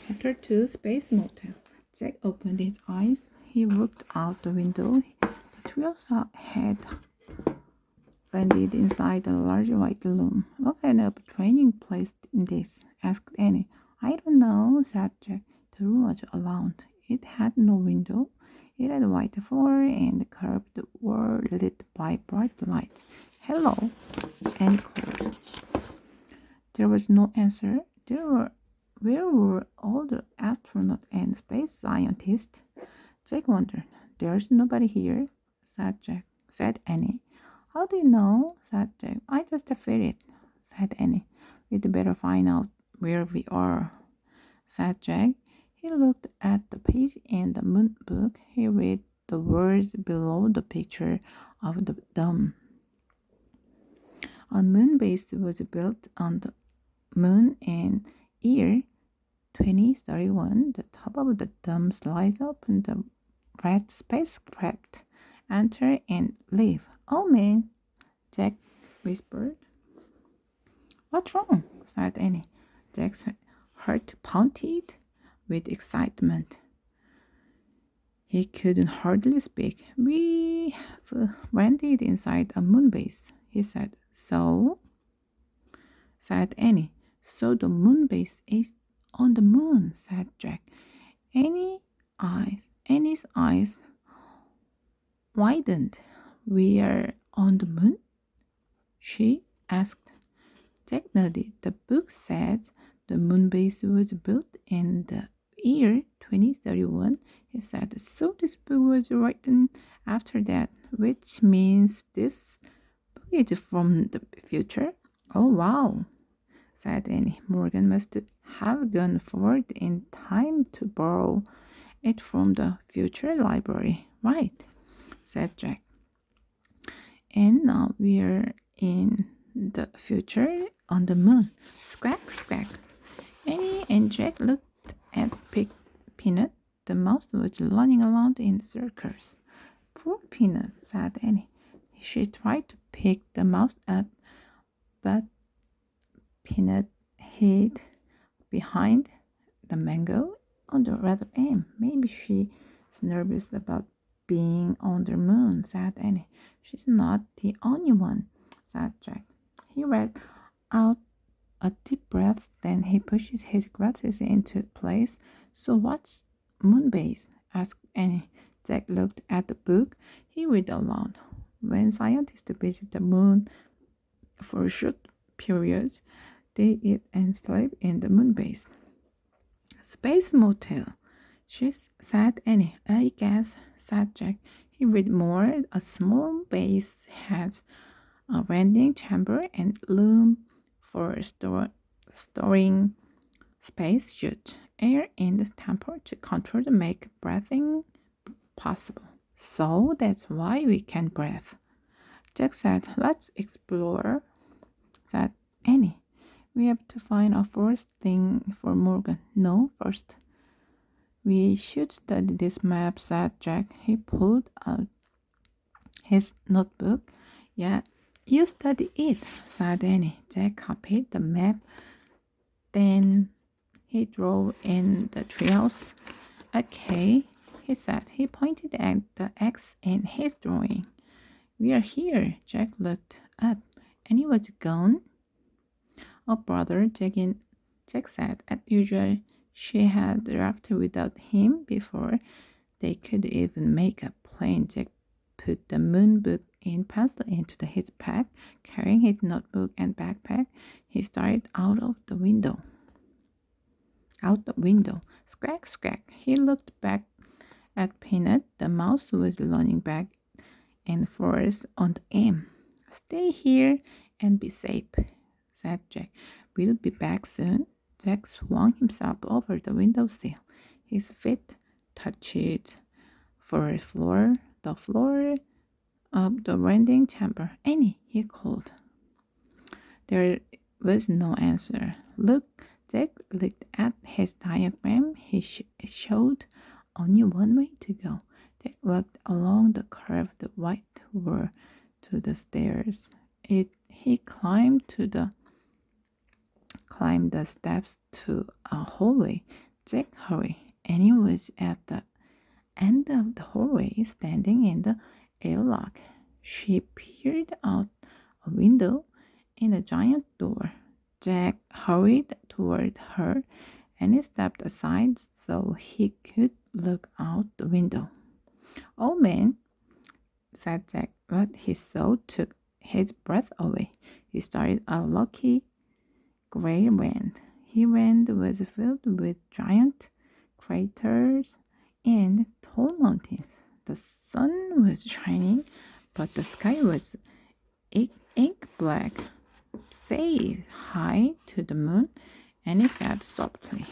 Chapter 2 Space Motel. Jack opened his eyes. He looked out the window. The trio had landed inside a large white room. "What kind of training place is this?" asked Annie. "I don't know," said Jack. The room was alone. It had no window. It had a white floor and the curved wall lit by bright light. "Hello," Annie called. There was no answer. Where were all the astronauts and space scientists? Jack wondered. "There's nobody here," said Annie. "How do you know?" said Jack. "I just feel it," said Annie. "We'd better find out where we are," said Jack. He looked at the page in the moon book. He read the words below the picture of the dome. A moon base was built on the moon in year 2031. The top of the dome slides open. The red spacecraft enter and leave. "Oh man," Jack whispered. "What's wrong?" said Annie. Jack's heart pounded with excitement. He couldn't hardly speak. "We've landed inside a moon base," he said. "So?" said Annie. "So the moon base is on the moon," said Jack. Annie's eyes widened. "We are on the moon?" she asked. Jack nodded. "The book says the moon base was built in the year 2031, he said. "So this book was written after that, which means this book is from the future?" "Oh, wow," said Annie. "Morgan must have gone forward in time to borrow it from the future library." "Right," said Jack. "And now we're in the future on the moon." Squawk, squawk. Annie and Jack looked at Peanut. The mouse was running around in circles. "Poor Peanut," said Annie. She tried to pick the mouse up, but Peanut hid behind the mango on the other end. "Maybe she's nervous about being on the moon," said Annie. "She's not the only one," said Jack. He let out a deep breath, then he pushed his glasses into place. "So what's moon base?" asked Annie. Jack looked at the book. He read aloud. "When scientists visit the moon for short periods, they eat and sleep in the moon base." "Space motel," said Annie. "I guess," said Jack. He read more. "A small base has a landing chamber and room for storing spacesuit, air, and temperature to control to make breathing possible." "So that's why we can breathe," Jack said. "Let's explore," said Annie. "We have to find a first thing for Morgan." "No, first we should study this map," said Jack. He pulled out his notebook. "Yeah, you study it," said Annie. Jack copied the map. Then he drew in the treehouse. "Okay," he said. He pointed at the X in his drawing. "We are here." Jack looked up. Annie was gone. "Oh, brother," Jack said. As usual, she had left without him before they could even make a plan. Jack put the moon book in pencil into his pack. Carrying his notebook and backpack, he started out the window. Squawk, squawk. He looked back at Peanut. The mouse was running back and forth on the M. "Stay here and be safe," said Jack. "We'll be back soon." Jack swung himself over the windowsill. His feet touched the floor of the landing chamber. "Annie," he called. There was no answer. Jack looked at his diagram. He showed only one way to go. Jack walked along the curved white wall to the stairs. He climbed the steps to a hallway. Jack hurried, and he was at the end of the hallway, standing in the airlock. She peered out a window in the giant door. Jack hurried toward her, and he stepped aside so he could look out the window. "Oh, man," said Jack. What he saw took his breath away. He started a lucky gray wind. His wind was filled with giant craters and tall mountains. The sun was shining, but the sky was ink black. "Say hi to the moon," and he said softly.